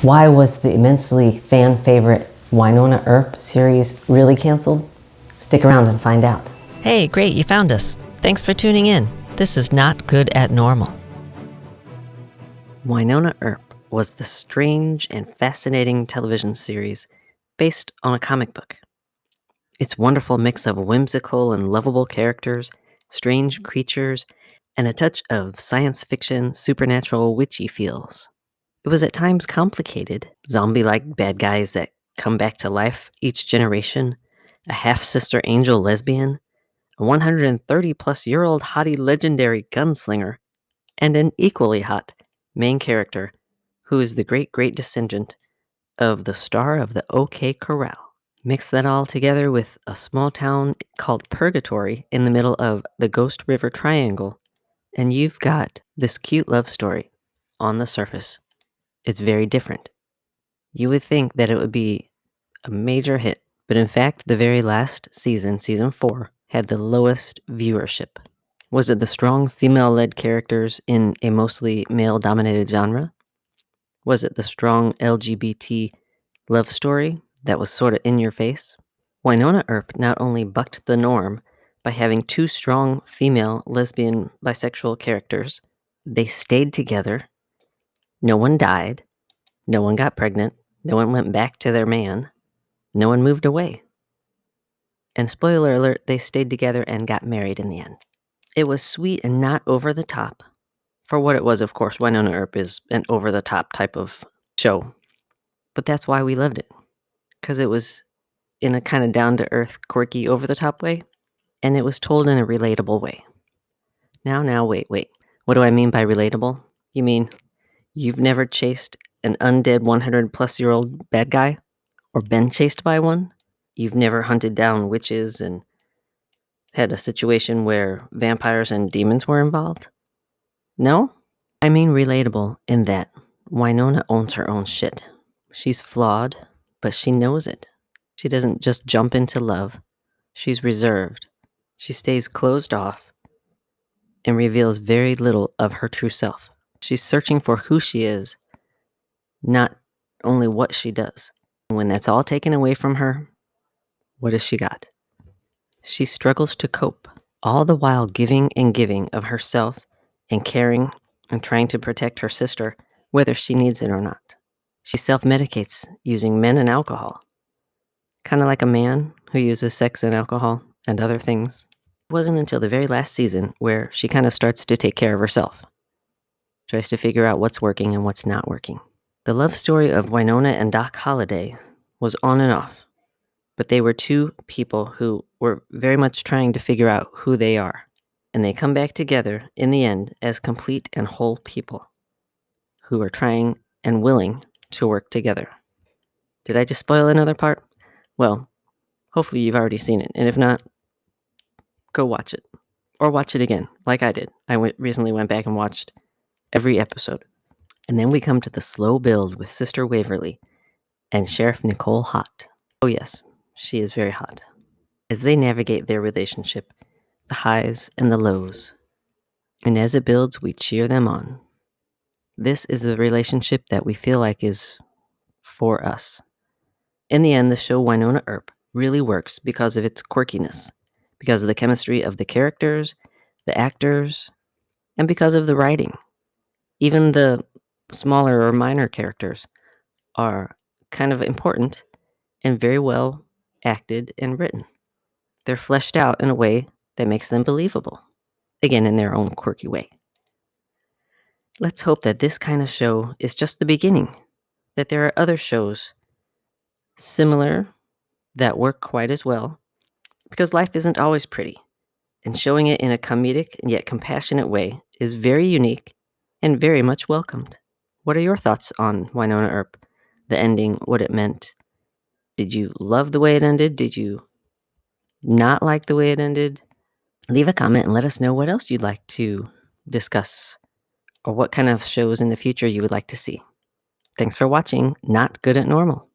Why was the immensely fan favorite Wynonna Earp series really canceled? Stick around and find out. Hey, great, you found us. Thanks for tuning in. This is Not Good at Normal. Wynonna Earp was the strange and fascinating television series based on a comic book. Its wonderful mix of whimsical and lovable characters, strange creatures, and a touch of science fiction, supernatural, witchy feels. It was at times complicated, zombie-like bad guys that come back to life each generation, a half-sister angel lesbian, a 130-plus-year-old hottie legendary gunslinger, and an equally hot main character who is the great descendant of the star of the OK Corral. Mix that all together with a small town called Purgatory in the middle of the Ghost River Triangle, and you've got this cute love story. On the surface, it's very different. You would think that it would be a major hit, but in fact, the very last season, season 4, had the lowest viewership. Was it the strong female-led characters in a mostly male-dominated genre? Was it the strong LGBT love story that was sort of in your face? Wynonna Earp not only bucked the norm by having two strong female lesbian bisexual characters, they stayed together, no one died, no one got pregnant, no one went back to their man, no one moved away. And spoiler alert, they stayed together and got married in the end. It was sweet and not over the top. For what it was, of course, Wynonna Earp is an over the top type of show. But that's why we loved it. Because it was in a kind of down to earth, quirky, over the top way. And it was told in a relatable way. Now, wait. What do I mean by relatable? You mean you've never chased an undead 100-plus-year-old bad guy? Or been chased by one? You've never hunted down witches and had a situation where vampires and demons were involved? No? I mean relatable in that Wynonna owns her own shit. She's flawed, but she knows it. She doesn't just jump into love. She's reserved. She stays closed off and reveals very little of her true self. She's searching for who she is, not only what she does. When that's all taken away from her, what has she got? She struggles to cope, all the while giving and giving of herself and caring and trying to protect her sister, whether she needs it or not. She self-medicates using men and alcohol, kind of like a man who uses sex and alcohol and other things. It wasn't until the very last season where she kind of starts to take care of herself, tries to figure out what's working and what's not working. The love story of Wynonna and Doc Holliday was on and off, but they were two people who were very much trying to figure out who they are. And they come back together in the end as complete and whole people who are trying and willing to work together. Did I just spoil another part? Well, hopefully you've already seen it. And if not, go watch it. Or watch it again, like I did. I recently went back and watched every episode. And then we come to the slow build with Sister Waverly and Sheriff Nicole Hott. Oh yes, she is very hot. As they navigate their relationship, the highs and the lows. And as it builds, we cheer them on. This is the relationship that we feel like is for us. In the end, the show Wynonna Earp really works because of its quirkiness, because of the chemistry of the characters, the actors, and because of the writing. Even the smaller or minor characters are kind of important and very well acted and written. They're fleshed out in a way that makes them believable, again, in their own quirky way. Let's hope that this kind of show is just the beginning, that there are other shows similar that work quite as well, because life isn't always pretty, and showing it in a comedic and yet compassionate way is very unique and very much welcomed. What are your thoughts on Wynonna Earp, the ending, what it meant? Did you love the way it ended? Did you not like the way it ended? Leave a comment and let us know what else you'd like to discuss or what kind of shows in the future you would like to see. Thanks for watching Not Good at Normal.